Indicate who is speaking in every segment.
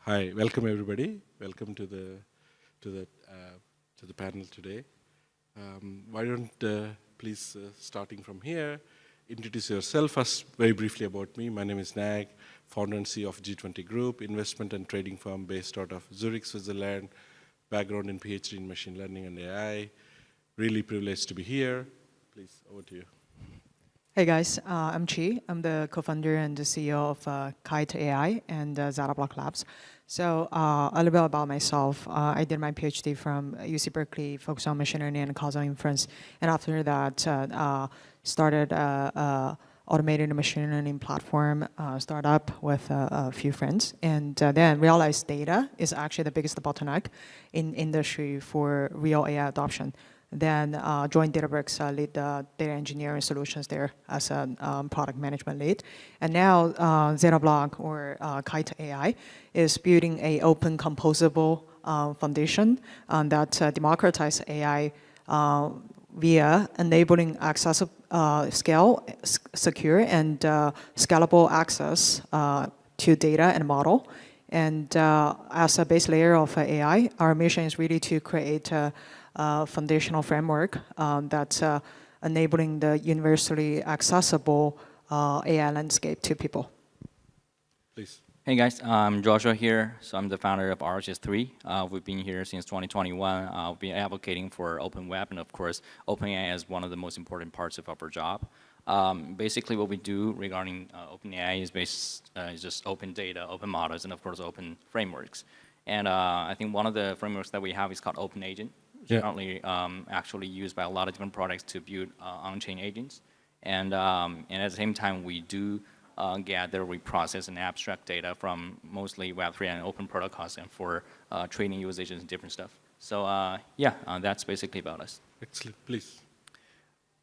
Speaker 1: Hi, welcome everybody. Welcome to the panel today. Why don't please starting from here, introduce yourself first very briefly about me. My name is Nag, founder and CEO of G20 Group, investment and trading firm based out of Zurich, Switzerland. Background in PhD in machine learning and AI. Really privileged to be here. Please, over to you.
Speaker 2: Hey guys, I'm Chi. I'm the co-founder and the CEO of KAITO AI and ZetaBlock Labs. So a little bit about myself. I did my PhD from UC Berkeley, focused on machine learning and causal inference. And after that, started automated machine learning platform startup with a few friends. And then realized data is actually the biggest bottleneck in industry for real AI adoption. Then joined Databricks, lead the data engineering solutions there as a product management lead. And now ZetaBlock or KAITO AI is building a open composable foundation that democratizes AI via enabling accessible, secure, and scalable access to data and model. And as a base layer of AI, our mission is really to create a foundational framework that's enabling the universally accessible AI landscape to people.
Speaker 1: Please.
Speaker 3: Hey guys, I'm Joshua here. So I'm the founder of RHS3. We've been here since 2021. We've been advocating for open web, and of course, OpenAI is one of the most important parts of our job. Basically, what we do regarding OpenAI is just open data, open models, and of course, open frameworks. And I think one of the frameworks that we have is called OpenAgent. It's currently actually used by a lot of different products to build on-chain agents. And at the same time, we do gather, reprocess, and abstract data from mostly Web3 and open protocols and for trading usages and different stuff. So that's basically about us.
Speaker 1: Excellent, please.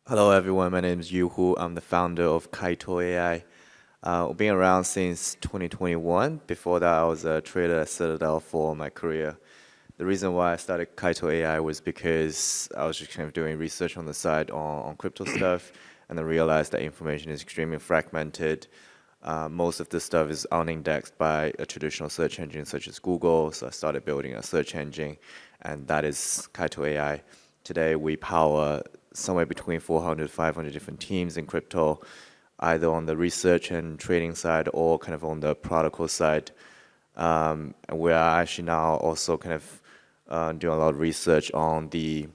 Speaker 4: Hello everyone, my name is Yu Hu. I'm the founder of KAITO AI. I've been around since 2021. Before that, I was a trader at Citadel for my career. The reason why I started KAITO AI was because I was just kind of doing research on the side on crypto stuff, and then realized that information is extremely fragmented. Most of this stuff is unindexed by a traditional search engine such as Google, so I started building a search engine, and that is KAITO AI. Today, we power somewhere between 400, 500 different teams in crypto, either on the research and trading side or kind of on the protocol side. And we are actually now also kind of doing a lot of research on the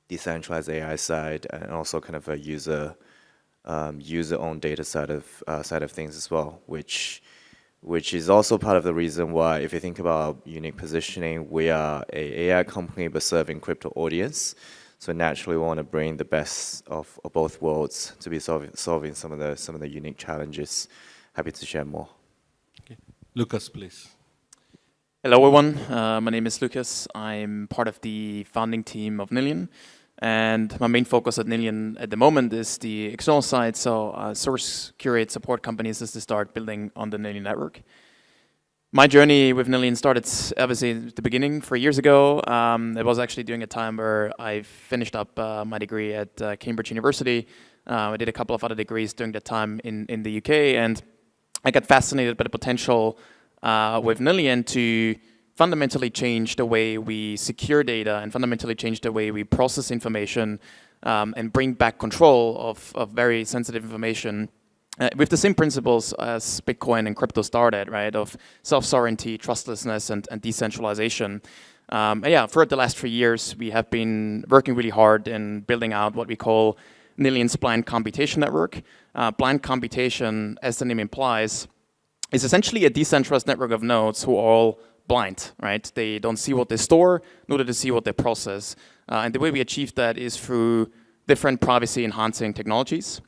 Speaker 4: decentralized AI side and also kind of a user-owned data side of things as well, which is also part of the reason why, if you think about our unique positioning, we are an AI company but serving crypto audience. So naturally, we want to bring the best of both worlds to be solving some of the unique challenges. Happy to share more.
Speaker 1: Okay. Lucas, please.
Speaker 5: Hello everyone, my name is Lucas. I'm part of the founding team of Nillion, and my main focus at Nillion at the moment is the external side, so source, curate, support companies as they start building on the Nillion network. My journey with Nillion started obviously at the beginning 4 years ago. It was actually during a time where I finished up my degree at Cambridge University. I did a couple of other degrees during that time in the UK, and I got fascinated by the potential with Nillion to fundamentally change the way we secure data and fundamentally change the way we process information and bring back control of very sensitive information with the same principles as Bitcoin and crypto started, right, of self-sovereignty, trustlessness, and decentralization. Throughout the last 3 years, we have been working really hard in building out what we call Nillion's blind computation network. Blind computation, as the name implies, is essentially a decentralized network of nodes who are all blind, right? They don't see what they store, nor do they see what they process. And the way we achieve that is through different privacy-enhancing technologies,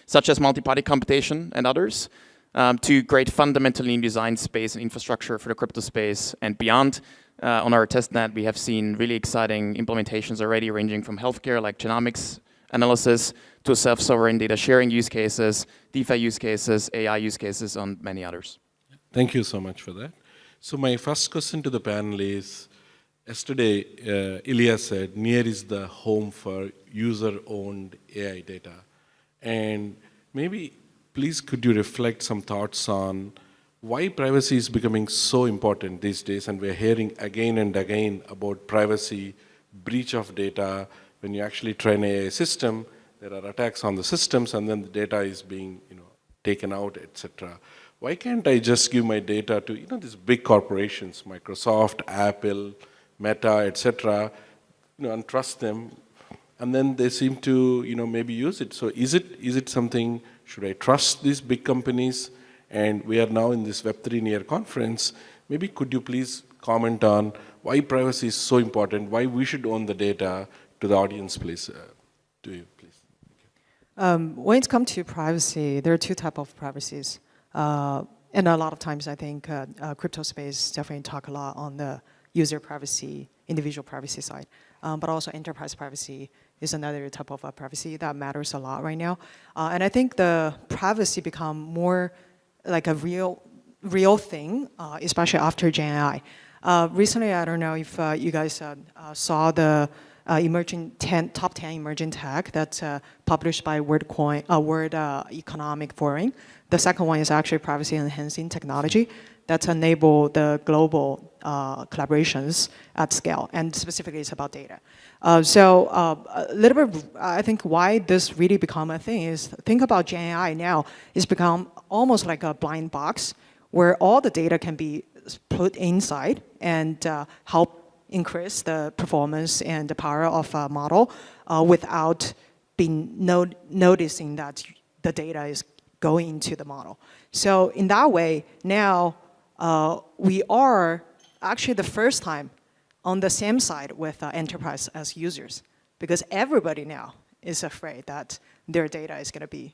Speaker 5: such as multi-party computation and others, to create fundamentally new design space and infrastructure for the crypto space and beyond. On our testnet, we have seen really exciting implementations already, ranging from healthcare, like genomics analysis, to self-sovereign data sharing use cases, DeFi use cases, AI use cases, and many others.
Speaker 1: Thank you so much for that. So my first question to the panel is, yesterday Ilya said NEAR is the home for user-owned AI data. And maybe please could you reflect some thoughts on why privacy is becoming so important these days, and we're hearing again and again about privacy, breach of data. When you actually train a system, there are attacks on the systems, and then the data is being, taken out, etc. Why can't I just give my data to, these big corporations, Microsoft, Apple, Meta, etc., and trust them, and then they seem to, maybe use it. So is it something? Should I trust these big companies? And we are now in this Web3 Near conference. Maybe could you please comment on why privacy is so important, why we should own the data to the audience, please? To you, please.
Speaker 2: When it comes to privacy, there are two types of privacies. And a lot of times I think crypto space definitely talk a lot on the user privacy, individual privacy side. But also enterprise privacy is another type of privacy that matters a lot right now. And I think the privacy become more like a real thing, especially after Gen AI. Recently, I don't know if you guys saw the top 10 emerging tech that's published by World Economic Forum. The second one is actually privacy enhancing technology that enable the global collaborations at scale, and specifically it's about data. So a little bit, I think why this really become a thing is, think about Gen AI now, it's become almost like a blind box where all the data can be put inside and help increase the performance and the power of a model without being noticing that the data is going into the model. So in that way, now we are actually the first time on the same side with enterprise as users, because everybody now is afraid that their data is going to be,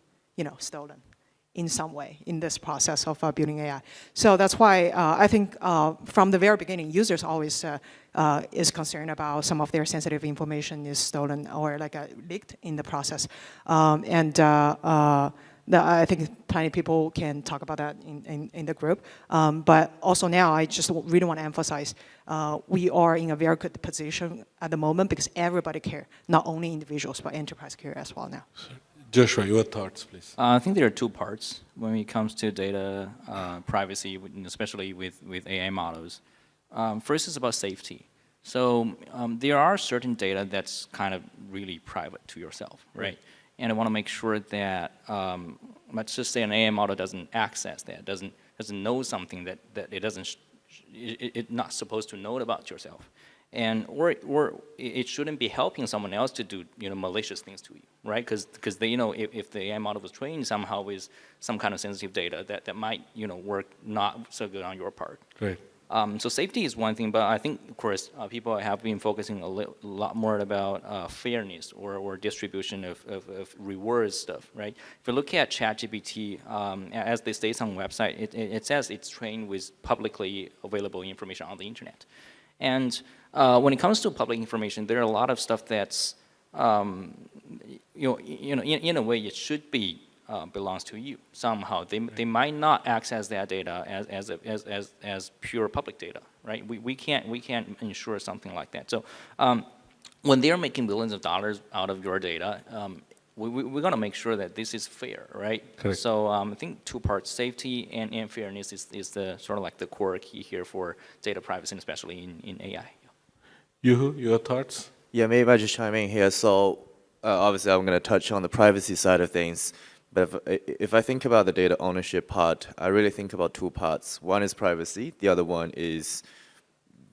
Speaker 2: stolen in some way in this process of building AI. So that's why I think from the very beginning, users always is concerned about some of their sensitive information is stolen or leaked in the process. I think plenty of people can talk about that in the group. But also now, I just really want to emphasize, we are in a very good position at the moment because everybody care, not only individuals, but enterprise care as well now.
Speaker 1: Joshua, your thoughts, please.
Speaker 3: I think there are two parts when it comes to data privacy, especially with AI models. First is about safety. So there are certain data that's kind of really private to yourself, right? And I want to make sure that, let's just say an AI model doesn't access that, doesn't know something that it's not supposed to know about yourself. And or it shouldn't be helping someone else to do malicious things to you, right? Because they if the AI model was trained somehow with some kind of sensitive data that might work not so good on your part.
Speaker 1: Right.
Speaker 3: So safety is one thing, but I think of course people have been focusing a lot more about fairness or distribution of rewards stuff, right? If you look at ChatGPT, as they state on the website, it says it's trained with publicly available information on the internet. And when it comes to public information, there are a lot of stuff that's, in a way, it should be belongs to you somehow. They might not access that data as pure public data, right? We can't ensure something like that. So when they're making billions of dollars out of your data, we're going to make sure that this is fair, right?
Speaker 1: Correct.
Speaker 3: So I think two parts, safety and fairness is the sort of like the core key here for data privacy, and especially in AI.
Speaker 1: Yuhu, your thoughts?
Speaker 4: Yeah, maybe I just chime in here. So obviously I'm going to touch on the privacy side of things. But if I think about the data ownership part, I really think about two parts. One is privacy. The other one is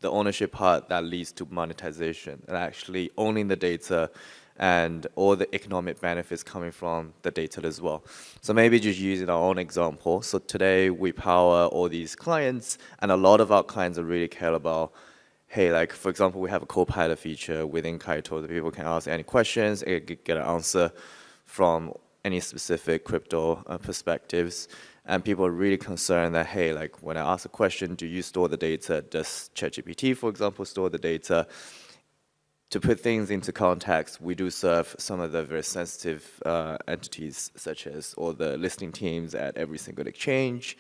Speaker 4: the ownership part that leads to monetization and actually owning the data and all the economic benefits coming from the data as well. So maybe just using our own example. So today we power all these clients, and a lot of our clients are really care about, hey, like for example, we have a Copilot feature within KAITO that people can ask any questions, get an answer from any specific crypto perspectives. And people are really concerned that, hey, like when I ask a question, do you store the data? Does ChatGPT, for example, store the data? To put things into context, we do serve some of the very sensitive entities, such as all the listing teams at every single exchange,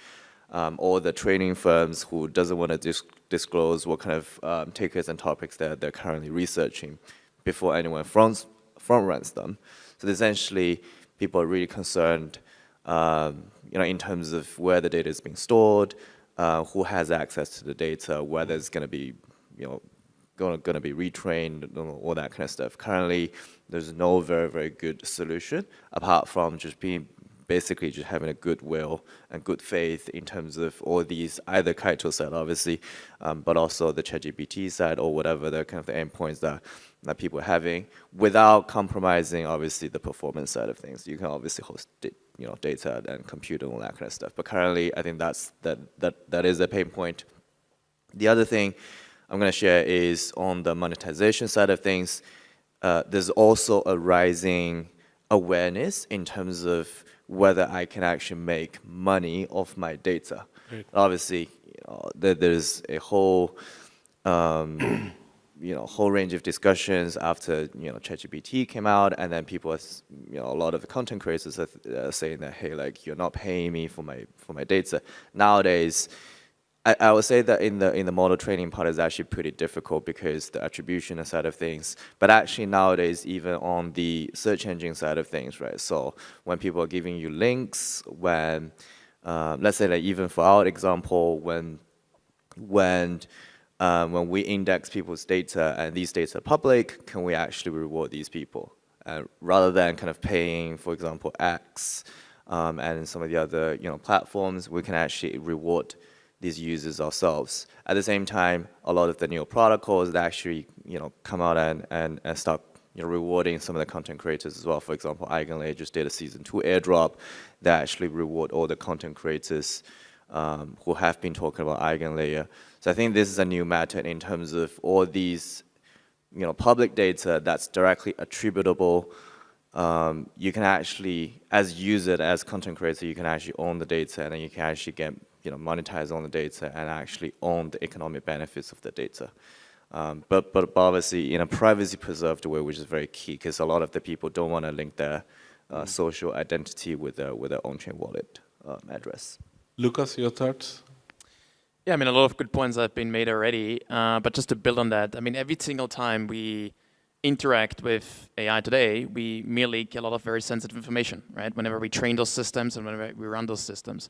Speaker 4: or the trading firms who doesn't want to disclose what kind of tickets and topics that they're currently researching before anyone front runs them. So essentially, people are really concerned in terms of where the data is being stored, who has access to the data, whether it's going to be, going to be retrained, all that kind of stuff. Currently, there's no very, very good solution apart from just basically just having a goodwill and good faith in terms of all these, either KAITO side, obviously, but also the ChatGPT side or whatever the kind of the endpoints that people are having, without compromising, obviously, the performance side of things. You can obviously host data and compute and all that kind of stuff. But currently, I think that is a pain point. The other thing I'm going to share is on the monetization side of things. There's also a rising awareness in terms of whether I can actually make money off my data.
Speaker 1: Right.
Speaker 4: Obviously, there's a whole whole range of discussions after ChatGPT came out, and then people, a lot of the content creators are saying that, hey, like, you're not paying me for my data. Nowadays, I would say that in the model training part is actually pretty difficult because the attribution side of things, but actually nowadays even on the search engine side of things, right? So when people are giving you links, when let's say that even for our example, when we index people's data and these data are public, can we actually reward these people? Rather than kind of paying, for example, X and some of the other platforms, we can actually reward these users ourselves. At the same time, a lot of the new protocols that actually come out and start rewarding some of the content creators as well. For example, Eigenlayer just did a season 2 airdrop that actually reward all the content creators who have been talking about Eigenlayer. So I think this is a new method in terms of all these public data that's directly attributable. You can actually, as user, as content creator, you can actually own the data, and then you can actually get monetize on the data and actually own the economic benefits of the data. But obviously in a privacy preserved way, which is very key, because a lot of the people don't want to link their social identity with their on-chain wallet address.
Speaker 1: Lucas, your thoughts?
Speaker 5: Yeah, I mean, a lot of good points have been made already, but just to build on that, I mean, every single time we interact with AI today, we merely get a lot of very sensitive information, right? Whenever we train those systems and whenever we run those systems.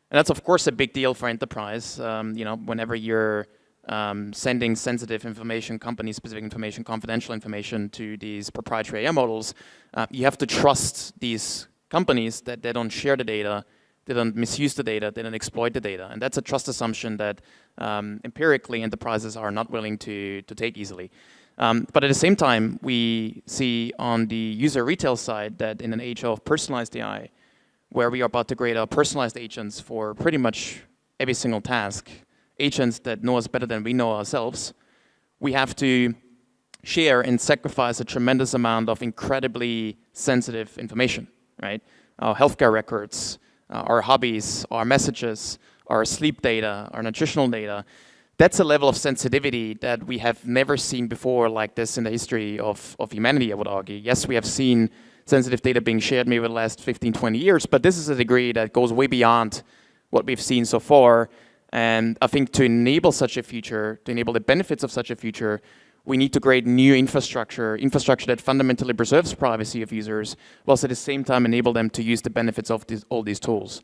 Speaker 5: And that's, of course, a big deal for enterprise. Whenever you're sending sensitive information, company-specific information, confidential information to these proprietary AI models, you have to trust these companies that they don't share the data, they don't misuse the data, they don't exploit the data. And that's a trust assumption that empirically enterprises are not willing to take easily. But at the same time, we see on the user retail side that in an age of personalized AI, where we are about to create our personalized agents for pretty much every single task, agents that know us better than we know ourselves, we have to share and sacrifice a tremendous amount of incredibly sensitive information, right? Our healthcare records, our hobbies, our messages, our sleep data, our nutritional data. That's a level of sensitivity that we have never seen before like this in the history of humanity, I would argue. Yes, we have seen sensitive data being shared maybe over the last 15, 20 years, but this is a degree that goes way beyond what we've seen so far. And I think to enable such a future, to enable the benefits of such a future, we need to create new infrastructure that fundamentally preserves privacy of users, whilst at the same time enable them to use the benefits of all these tools.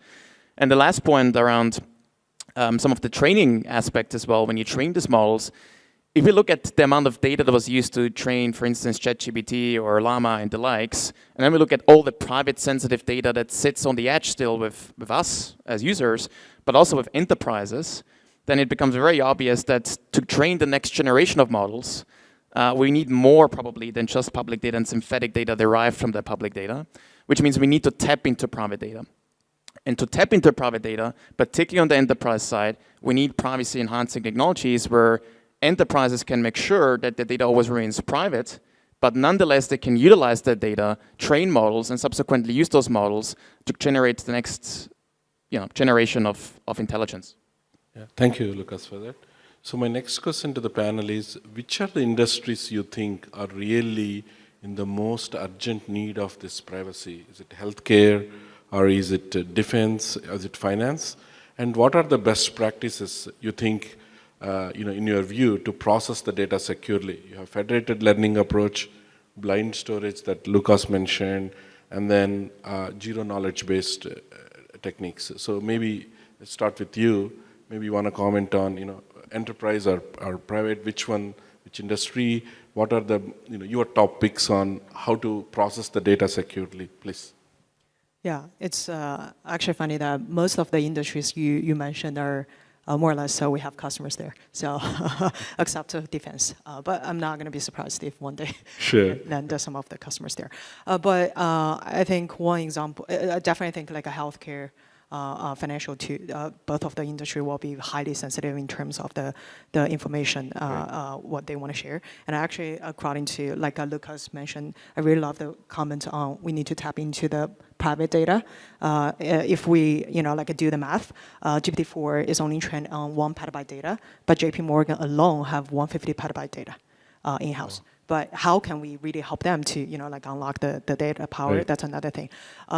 Speaker 5: And the last point around some of the training aspects as well, when you train these models, if we look at the amount of data that was used to train, for instance, ChatGPT or Llama and the likes, and then we look at all the private sensitive data that sits on the edge still with us as users, but also with enterprises, then it becomes very obvious that to train the next generation of models, we need more probably than just public data and synthetic data derived from the public data, which means we need to tap into private data. And to tap into private data, particularly on the enterprise side, we need privacy enhancing technologies where enterprises can make sure that the data always remains private, but nonetheless they can utilize that data, train models, and subsequently use those models to generate the next generation of intelligence.
Speaker 1: Yeah, thank you, Lucas, for that. So my next question to the panel is, which are the industries you think are really in the most urgent need of this privacy? Is it healthcare, or is it defense, or is it finance? And what are the best practices you think in your view, to process the data securely? You have federated learning approach, blind storage that Lucas mentioned, and then zero knowledge-based techniques. So maybe let's start with you. Maybe you want to comment on, enterprise or private, which one, which industry, what are the, your top picks on how to process the data securely, please.
Speaker 2: Yeah, it's actually funny that most of the industries you mentioned are more or less, so we have customers there. So except defense, but I'm not going to be surprised if one day
Speaker 1: Sure.
Speaker 2: land some of the customers there. But I think one example, I definitely think like a healthcare, financial too, both of the industry will be highly sensitive in terms of the information, what they want to share. And actually, according to, like Lucas mentioned, I really love the comment on we need to tap into the private data. If we, do the math, GPT-4 is only trained on 1 petabyte data, but JP Morgan alone have 150 petabyte data in-house. Oh. But how can we really help them to, unlock the data power? Right. That's another thing.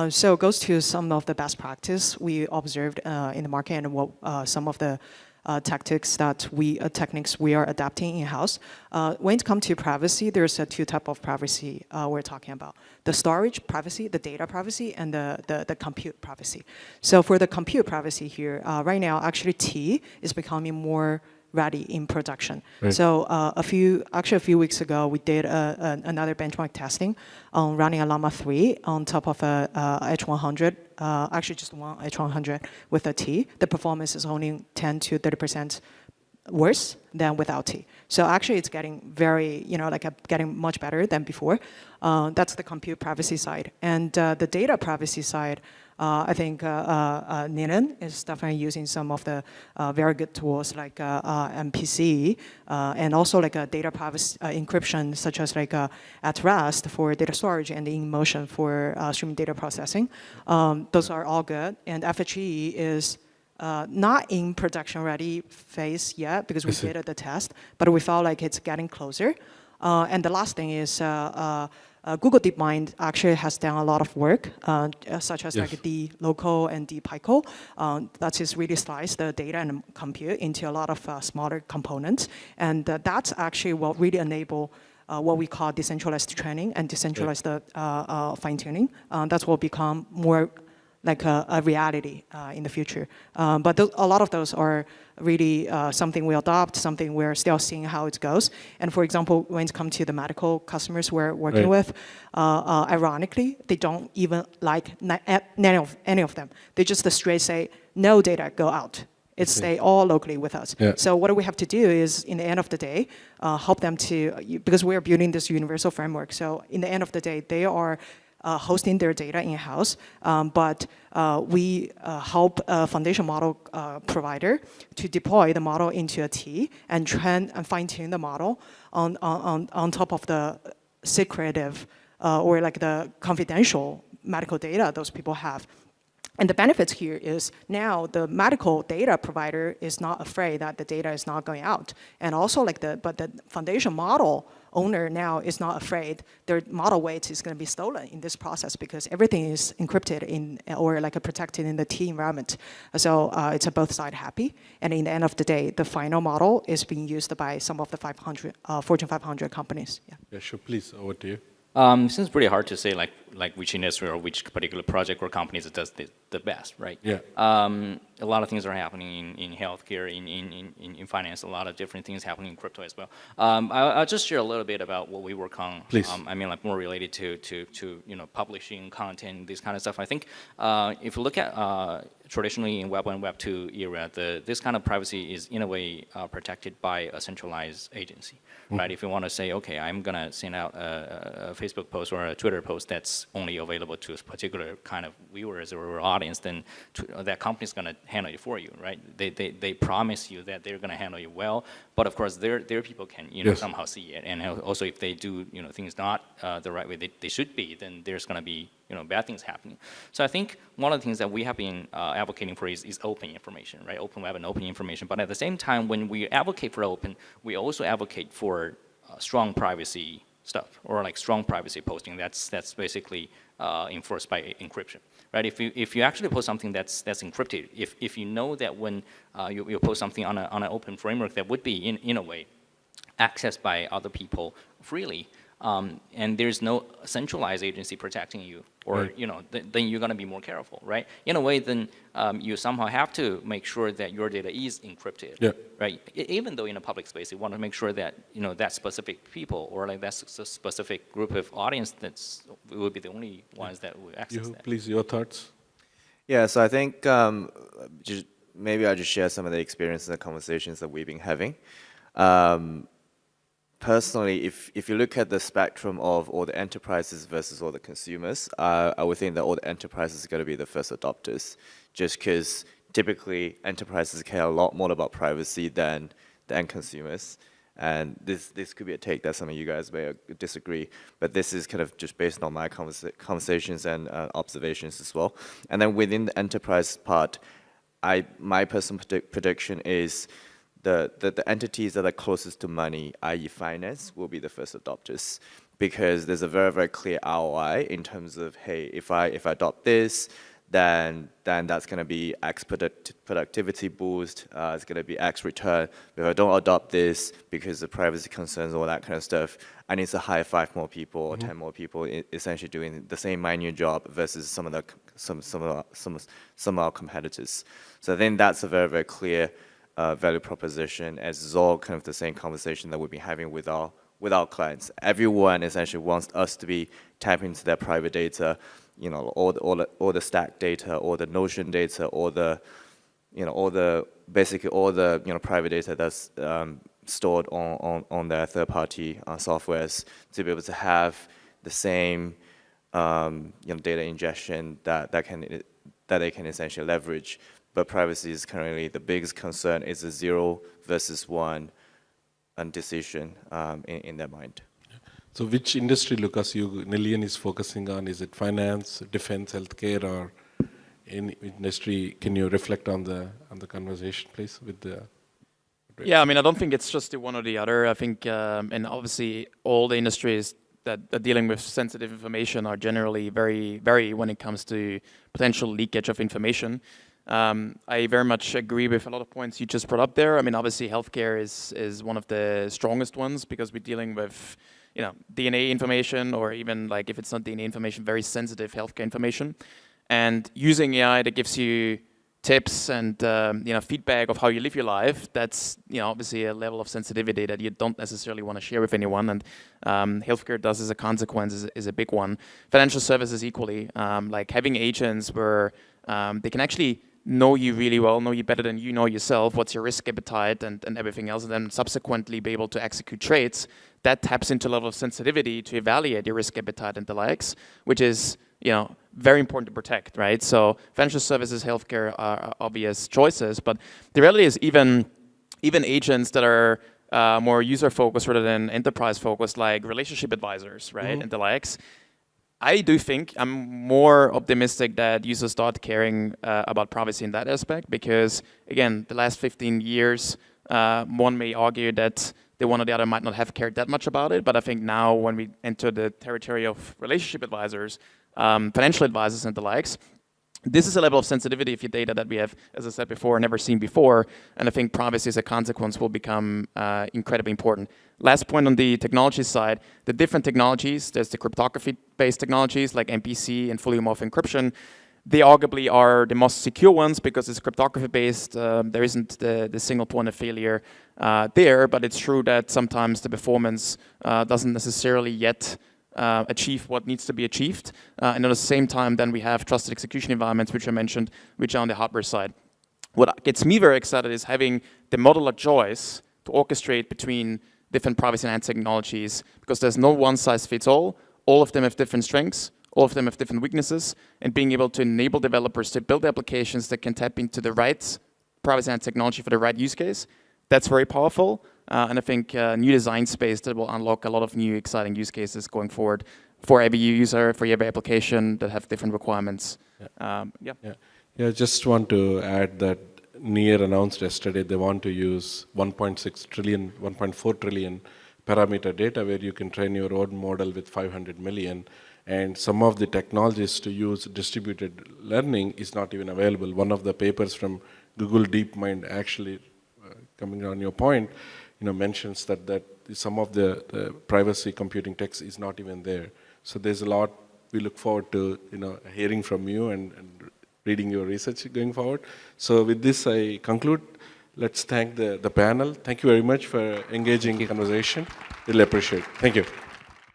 Speaker 2: So it goes to some of the best practice we observed in the market and what some of the techniques we are adapting in-house. When it comes to privacy, there's two types of privacy we're talking about. The storage privacy, the data privacy, and the compute privacy. So for the compute privacy here, right now, actually T is becoming more ready in production. Right. So a few weeks ago, we did another benchmark testing on running a Llama 3 on top of a H100, actually just one H100 with a T. The performance is only 10 to 30% worse than without T. So actually it's getting very, getting much better than before. That's the compute privacy side. And the data privacy side, I think Nilan is definitely using some of the very good tools like MPC and also like a data privacy encryption, such as like at rest for data storage and in motion for streaming data processing. Those are all good. And FHE is not in production ready phase yet because we did the test, but we felt like it's getting closer. And the last thing is Google DeepMind actually has done a lot of work, such as like DLocal and DPico. That is really slice the data and compute into a lot of smaller components. And that's actually what really enable what we call decentralized training and decentralized fine-tuning. That's what become more like a reality in the future. But a lot of those are really something we adopt, something we're still seeing how it goes. And for example, when it comes to the medical customers we're working with, ironically, they don't even like any of them. They just straight say, no data, go out. It stay all locally with us. Yeah. So what we have to do is, in the end of the day, help them to, because we're building this universal framework. So in the end of the day, they are hosting their data in-house, but we help a foundation model provider to deploy the model into a T and train and fine-tune the model on top of the secretive or like the confidential medical data those people have. And the benefits here is now the medical data provider is not afraid that the data is not going out. And also but the foundation model owner now is not afraid their model weight is going to be stolen in this process because everything is encrypted or like protected in the T environment. So it's a both side happy. And in the end of the day, the final model is being used by some of the Fortune 500 companies.
Speaker 1: Yeah, sure, please, over to you.
Speaker 3: Since pretty hard to say like which industry or which particular project or companies that does the best, right? Yeah. A lot of things are happening in healthcare, in finance. A lot of different things happening in crypto as well. I'll just share a little bit about what we work on.
Speaker 1: Please.
Speaker 3: I mean, like more related to publishing content, this kind of stuff. I think if you look at traditionally in Web 1, Web 2 era, this kind of privacy is in a way protected by a centralized agency, right? If you want to say, okay, I'm gonna send out a Facebook post or a Twitter post that's only available to a particular kind of viewers or audience, then that company's gonna handle it for you, right? They promise you that they're gonna handle it well, but of course their people can somehow see it, and also if they do things not the right way they should be, then there's gonna be bad things happening. So I think one of the things that we have been advocating for is open information, right? Open web and open information. But at the same time, when we advocate for open, we also advocate for strong privacy stuff or like strong privacy posting. That's basically enforced by encryption, right? If you actually post something that's encrypted, if you know that when you post something on an open framework that would be in a way accessed by other people freely, and there's no centralized agency protecting you, or
Speaker 1: Right.
Speaker 3: you know, then you're going to be more careful, right? In a way, then you somehow have to make sure that your data is encrypted,
Speaker 1: Yeah.
Speaker 3: right? Even though in a public space, you want to make sure that you know that specific people or like that specific group of audience that's will be the only ones that will access
Speaker 1: You,
Speaker 3: that.
Speaker 1: please, your thoughts?
Speaker 4: Yeah, so I think maybe I'll just share some of the experiences and conversations that we've been having. Personally, if you look at the spectrum of all the enterprises versus all the consumers, I would think that all the enterprises are going to be the first adopters, just because typically enterprises care a lot more about privacy than the end consumers. And this could be a take that some of you guys may disagree, but this is kind of just based on my conversations and observations as well. And then within the enterprise part, my personal prediction is the entities that are closest to money, i.e. finance, will be the first adopters, because there's a very, very clear ROI in terms of, hey, if I adopt this, then that's going to be X productivity boost, it's going to be X return. But if I don't adopt this because of privacy concerns, all that kind of stuff, I need to hire 5 more people or 10 more people essentially doing the same minute job versus some of our competitors. So I think that's a very, very clear value proposition, as is all kind of the same conversation that we've been having with our clients. Everyone essentially wants us to be tapping into their private data, you know, all the stack data, all the Notion data, basically all the private data that's stored on their third-party softwares, to be able to have the same data ingestion that they can essentially leverage. But privacy is currently the biggest concern. Is a 0 versus 1 decision in their mind.
Speaker 1: So which industry, Lucas, Nilian is focusing on? Is it finance, defense, healthcare, or any industry? Can you reflect on the conversation, please, with the...
Speaker 5: Yeah, I mean, I don't think it's just the one or the other. I think, and obviously all the industries that are dealing with sensitive information are generally very when it comes to potential leakage of information. I very much agree with a lot of points you just brought up there. I mean, obviously healthcare is one of the strongest ones, because we're dealing with, you know, DNA information, or even like if it's not DNA information, very sensitive healthcare information. And using AI that gives you tips and feedback of how you live your life, that's obviously a level of sensitivity that you don't necessarily want to share with anyone. And healthcare does, as a consequence, is a big one. Financial services equally, like having agents where they can actually know you really well, know you better than you know yourself, what's your risk appetite and everything else, and then subsequently be able to execute trades. That taps into a level of sensitivity to evaluate your risk appetite and the likes, which is very important to protect, right? So financial services, healthcare are obvious choices, but the reality is even agents that are more user-focused rather than enterprise-focused, like relationship advisors, right, and the likes, I do think I'm more optimistic that users start caring about privacy in that aspect, because, again, the last 15 years, one may argue that the one or the other might not have cared that much about it, but I think now when we enter the territory of relationship advisors, financial advisors and the likes, this is a level of sensitivity of your data that we have, as I said before, never seen before, and I think privacy as a consequence will become incredibly important. Last point on the technology side, the different technologies, there's the cryptography-based technologies like MPC and fully homomorphic encryption. They arguably are the most secure ones because it's cryptography-based. There isn't the single point of failure there, but it's true that sometimes the performance doesn't necessarily yet achieve what needs to be achieved. And at the same time, then we have trusted execution environments, which I mentioned, which are on the hardware side. What gets me very excited is having the modular choice to orchestrate between different privacy-enhanced technologies, because there's no one-size-fits-all. All of them have different strengths. All of them have different weaknesses. And being able to enable developers to build applications that can tap into the right privacy-enhanced technology for the right use case, that's very powerful. And I think new design space that will unlock a lot of new exciting use cases going forward for every user, for every application that have different requirements.
Speaker 1: Yeah, just want to add that NEAR announced yesterday they want to use 1.6 trillion, 1.4 trillion parameter data where you can train your own model with 500 million. And some of the technologies to use distributed learning is not even available. One of the papers from Google DeepMind, actually coming on your point, mentions that some of the privacy computing text is not even there. So there's a lot we look forward to hearing from you and reading your research going forward. So with this, I conclude. Let's thank the panel. Thank you very much for engaging conversation. Really appreciate it. Thank you.